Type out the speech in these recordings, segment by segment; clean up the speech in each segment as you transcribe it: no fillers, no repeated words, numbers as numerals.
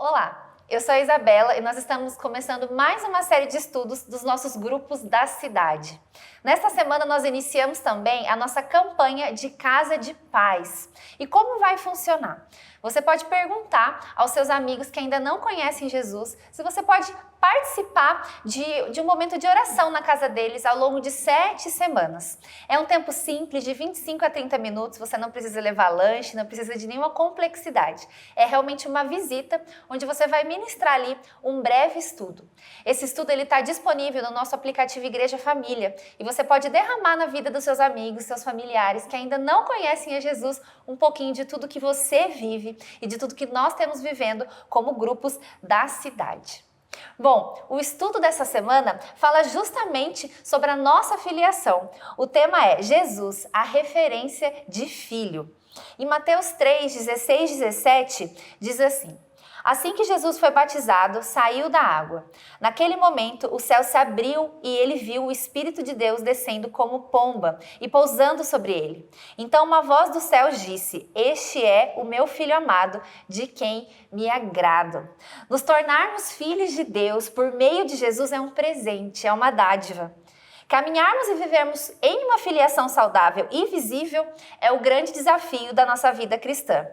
Olá, eu sou a Isabela e nós estamos começando mais uma série de estudos dos nossos grupos da cidade. Nesta semana nós iniciamos também a nossa campanha de Casa de Paz. E como vai funcionar? Você pode perguntar aos seus amigos que ainda não conhecem Jesus se você pode participar de um momento de oração na casa deles ao longo de 7 semanas. É um tempo simples, de 25 a 30 minutos, você não precisa levar lanche, não precisa de nenhuma complexidade. É realmente uma visita onde você vai ministrar ali um breve estudo. Esse estudo está disponível no nosso aplicativo Igreja Família e você pode derramar na vida dos seus amigos, seus familiares que ainda não conhecem a Jesus um pouquinho de tudo que você vive e de tudo que nós temos vivendo como grupos da cidade. Bom, o estudo dessa semana fala justamente sobre a nossa filiação. O tema é Jesus, a referência de filho. Em Mateus 3, 16 e 17, diz assim: assim que Jesus foi batizado, saiu da água. Naquele momento, o céu se abriu e ele viu o Espírito de Deus descendo como pomba e pousando sobre ele. Então uma voz do céu disse: este é o meu filho amado, de quem me agrado. Nos tornarmos filhos de Deus por meio de Jesus é um presente, é uma dádiva. Caminharmos e vivermos em uma filiação saudável e visível é o grande desafio da nossa vida cristã.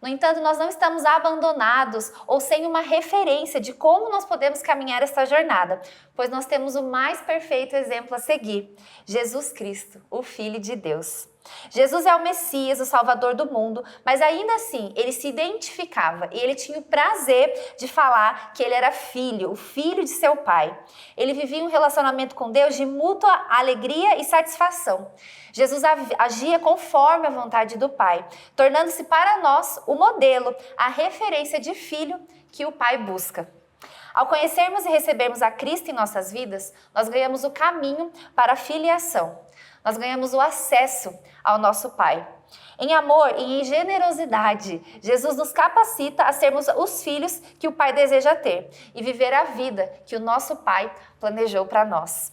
No entanto, nós não estamos abandonados ou sem uma referência de como nós podemos caminhar esta jornada, pois nós temos o mais perfeito exemplo a seguir: Jesus Cristo, o Filho de Deus. Jesus é o Messias, o Salvador do mundo, mas ainda assim ele se identificava e ele tinha o prazer de falar que ele era filho, o filho de seu pai. Ele vivia um relacionamento com Deus de mútua alegria e satisfação. Jesus agia conforme a vontade do Pai, tornando-se para nós o modelo, a referência de filho que o Pai busca. Ao conhecermos e recebermos a Cristo em nossas vidas, nós ganhamos o caminho para a filiação. Nós ganhamos o acesso ao nosso Pai. Em amor e em generosidade, Jesus nos capacita a sermos os filhos que o Pai deseja ter e viver a vida que o nosso Pai planejou para nós.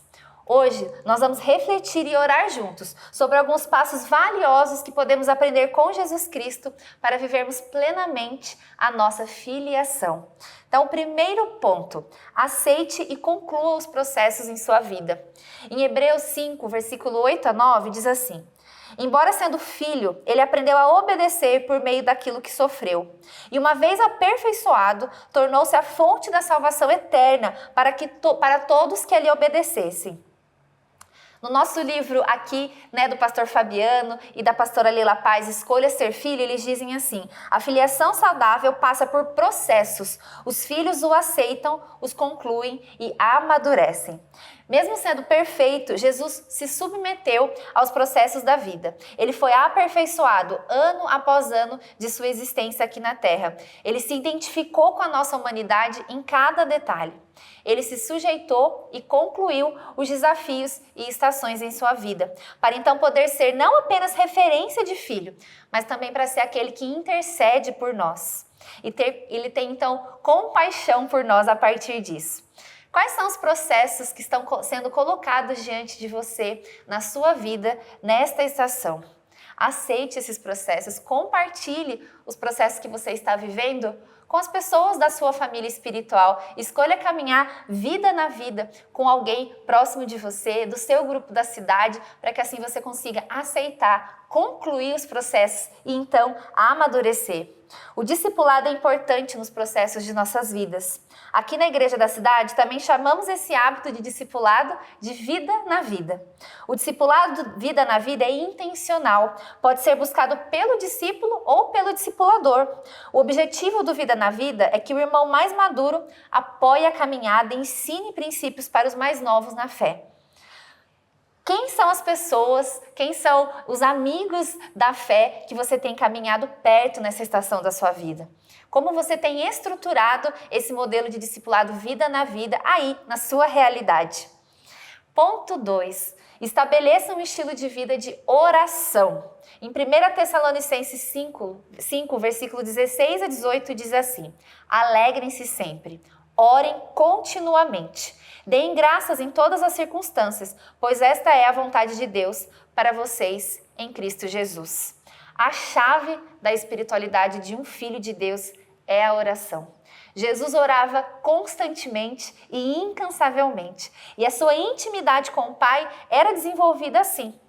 Hoje, nós vamos refletir e orar juntos sobre alguns passos valiosos que podemos aprender com Jesus Cristo para vivermos plenamente a nossa filiação. Então, o primeiro ponto: aceite e conclua os processos em sua vida. Em Hebreus 5, versículo 8 a 9, diz assim: embora sendo filho, ele aprendeu a obedecer por meio daquilo que sofreu. E uma vez aperfeiçoado, tornou-se a fonte da salvação eterna para todos que lhe obedecessem. No nosso livro aqui, do pastor Fabiano e da pastora Leila Paz, Escolha Ser Filho, eles dizem assim: a filiação saudável passa por processos. Os filhos o aceitam, os concluem e amadurecem. Mesmo sendo perfeito, Jesus se submeteu aos processos da vida. Ele foi aperfeiçoado ano após ano de sua existência aqui na Terra. Ele se identificou com a nossa humanidade em cada detalhe. Ele se sujeitou e concluiu os desafios e estações em sua vida, para então poder ser não apenas referência de filho, mas também para ser aquele que intercede por nós. Ele tem então compaixão por nós a partir disso. Quais são os processos que estão sendo colocados diante de você na sua vida nesta estação? Aceite esses processos, compartilhe os processos que você está vivendo com as pessoas da sua família espiritual. Escolha caminhar vida na vida com alguém próximo de você, do seu grupo da cidade, para que assim você consiga aceitar, concluir os processos e então amadurecer. O discipulado é importante nos processos de nossas vidas. Aqui na Igreja da Cidade também chamamos esse hábito de discipulado de vida na vida. O discipulado de vida na vida é intencional, pode ser buscado pelo discípulo ou pelo discipulador. O objetivo do Vida na Vida é que o irmão mais maduro apoie a caminhada e ensine princípios para os mais novos na fé. Quem são as pessoas, quem são os amigos da fé que você tem caminhado perto nessa estação da sua vida? Como você tem estruturado esse modelo de discipulado vida na vida aí, na sua realidade? Ponto 2. Estabeleça um estilo de vida de oração. Em 1 Tessalonicenses 5, versículo 16 a 18, diz assim: alegrem-se sempre, orem continuamente, deem graças em todas as circunstâncias, pois esta é a vontade de Deus para vocês em Cristo Jesus. A chave da espiritualidade de um filho de Deus é a oração. Jesus orava constantemente e incansavelmente. E a sua intimidade com o Pai era desenvolvida assim.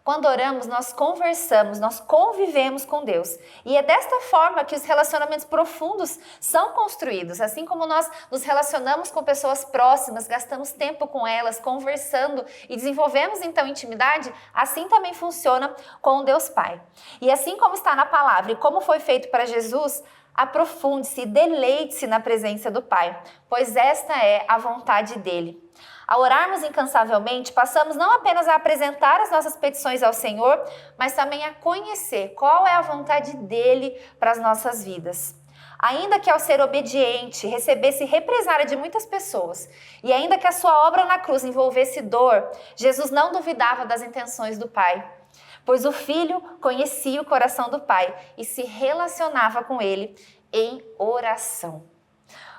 Quando oramos, nós conversamos, nós convivemos com Deus. E é desta forma que os relacionamentos profundos são construídos. Assim como nós nos relacionamos com pessoas próximas, gastamos tempo com elas, conversando e desenvolvemos então intimidade, assim também funciona com Deus Pai. E assim como está na palavra e como foi feito para Jesus, aprofunde-se e deleite-se na presença do Pai, pois esta é a vontade dele. Ao orarmos incansavelmente, passamos não apenas a apresentar as nossas petições ao Senhor, mas também a conhecer qual é a vontade dele para as nossas vidas. Ainda que ao ser obediente recebesse represália de muitas pessoas, e ainda que a sua obra na cruz envolvesse dor, Jesus não duvidava das intenções do Pai, pois o Filho conhecia o coração do Pai e se relacionava com ele em oração.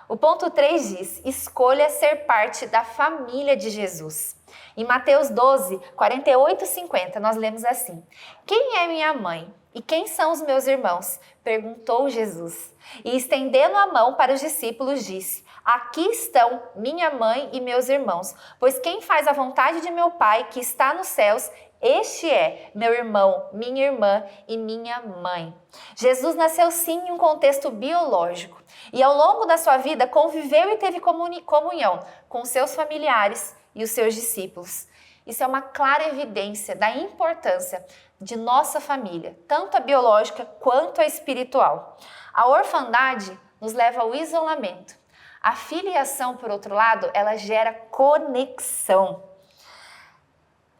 O ponto 3 diz: escolha ser parte da família de Jesus. Em Mateus 12, 48 e 50, nós lemos assim: quem é minha mãe e quem são os meus irmãos? Perguntou Jesus. E estendendo a mão para os discípulos, disse: aqui estão minha mãe e meus irmãos, pois quem faz a vontade de meu Pai que está nos céus, este é meu irmão, minha irmã e minha mãe. Jesus nasceu sim em um contexto biológico e ao longo da sua vida conviveu e teve comunhão com seus familiares e os seus discípulos. Isso é uma clara evidência da importância de nossa família, tanto a biológica quanto a espiritual. A orfandade nos leva ao isolamento. A filiação, por outro lado, ela gera conexão.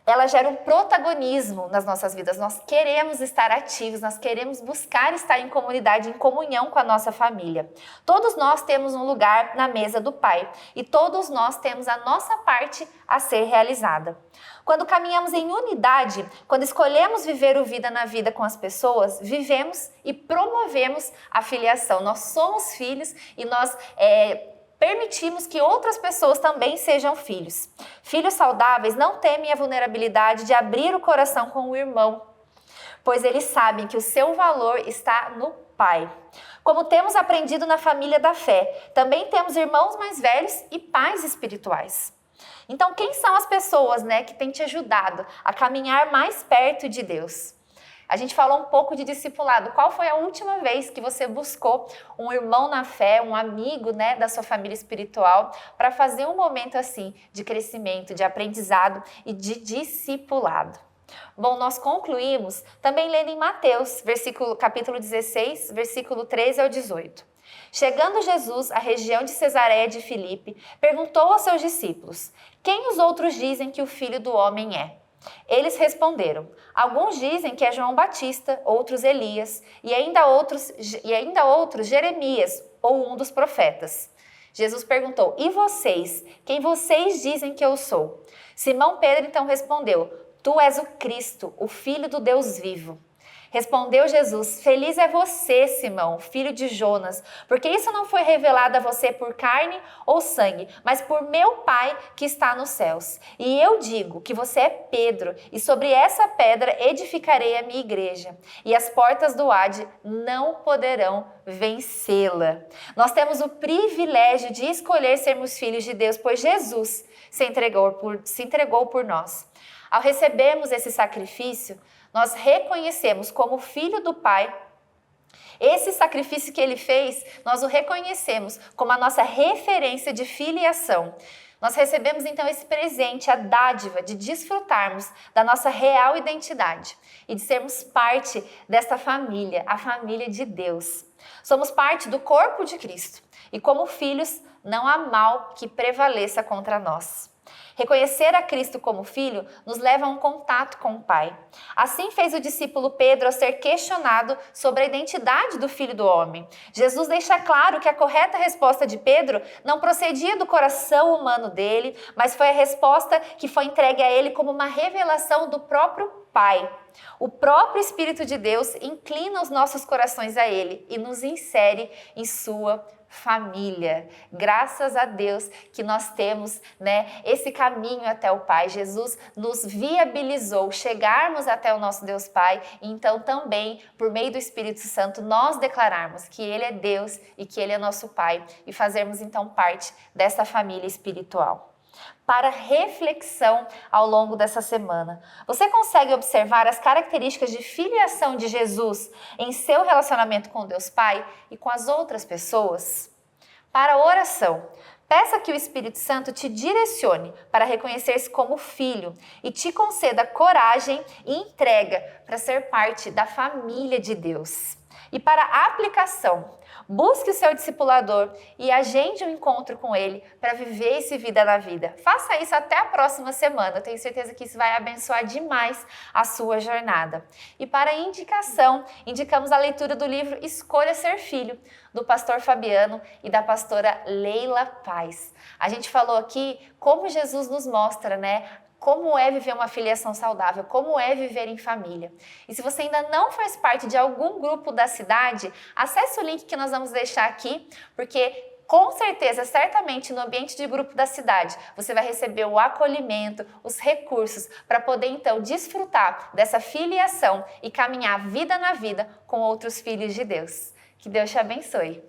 Ela gera um protagonismo nas nossas vidas. Nós queremos estar ativos, nós queremos buscar estar em comunidade, em comunhão com a nossa família. Todos nós temos um lugar na mesa do Pai e todos nós temos a nossa parte a ser realizada. Quando caminhamos em unidade, quando escolhemos viver o vida na vida com as pessoas, vivemos e promovemos a filiação. Nós somos filhos e nós permitimos que outras pessoas também sejam filhos. Filhos saudáveis não temem a vulnerabilidade de abrir o coração com o irmão, pois eles sabem que o seu valor está no Pai. Como temos aprendido na família da fé, também temos irmãos mais velhos e pais espirituais. Então, quem são as pessoas, que têm te ajudado a caminhar mais perto de Deus? A gente falou um pouco de discipulado. Qual foi a última vez que você buscou um irmão na fé, um amigo, da sua família espiritual, para fazer um momento assim de crescimento, de aprendizado e de discipulado? Bom, nós concluímos também lendo em Mateus, capítulo 16, versículo 13 ao 18. Chegando Jesus à região de Cesareia de Filipe, perguntou aos seus discípulos: quem os outros dizem que o Filho do Homem é? Eles responderam: alguns dizem que é João Batista, outros Elias e ainda outros Jeremias ou um dos profetas. Jesus perguntou: e vocês? Quem vocês dizem que eu sou? Simão Pedro então respondeu: tu és o Cristo, o Filho do Deus vivo. Respondeu Jesus: feliz é você, Simão, filho de Jonas, porque isso não foi revelado a você por carne ou sangue, mas por meu Pai que está nos céus. E eu digo que você é Pedro, e sobre essa pedra edificarei a minha igreja, e as portas do Hade não poderão vencê-la. Nós temos o privilégio de escolher sermos filhos de Deus, pois Jesus se entregou por nós. Ao recebermos esse sacrifício, nós reconhecemos como filho do Pai. Esse sacrifício que ele fez, nós o reconhecemos como a nossa referência de filiação. Nós recebemos então esse presente, a dádiva de desfrutarmos da nossa real identidade e de sermos parte desta família, a família de Deus. Somos parte do corpo de Cristo e como filhos não há mal que prevaleça contra nós. Reconhecer a Cristo como filho nos leva a um contato com o Pai. Assim fez o discípulo Pedro ao ser questionado sobre a identidade do Filho do Homem. Jesus deixa claro que a correta resposta de Pedro não procedia do coração humano dele, mas foi a resposta que foi entregue a ele como uma revelação do próprio Pai. O próprio Espírito de Deus inclina os nossos corações a ele e nos insere em sua família. Graças a Deus que nós temos, esse caminho caminho até o Pai. Jesus nos viabilizou chegarmos até o nosso Deus Pai, e então também, por meio do Espírito Santo, nós declararmos que Ele é Deus e que Ele é nosso Pai, e fazermos então parte dessa família espiritual. Para reflexão ao longo dessa semana, você consegue observar as características de filiação de Jesus em seu relacionamento com Deus Pai e com as outras pessoas? Para a oração, peça que o Espírito Santo te direcione para reconhecer-se como filho e te conceda coragem e entrega para ser parte da família de Deus. E para a aplicação, busque o seu discipulador e agende um encontro com ele para viver esse vida na vida. Faça isso até a próxima semana. Eu tenho certeza que isso vai abençoar demais a sua jornada. E para a indicação, indicamos a leitura do livro Escolha Ser Filho, do pastor Fabiano e da pastora Leila Paz. A gente falou aqui como Jesus nos mostra, né? Como é viver uma filiação saudável, como é viver em família. E se você ainda não faz parte de algum grupo da cidade, acesse o link que nós vamos deixar aqui, porque com certeza, certamente no ambiente de grupo da cidade, você vai receber o acolhimento, os recursos para poder então desfrutar dessa filiação e caminhar vida na vida com outros filhos de Deus. Que Deus te abençoe.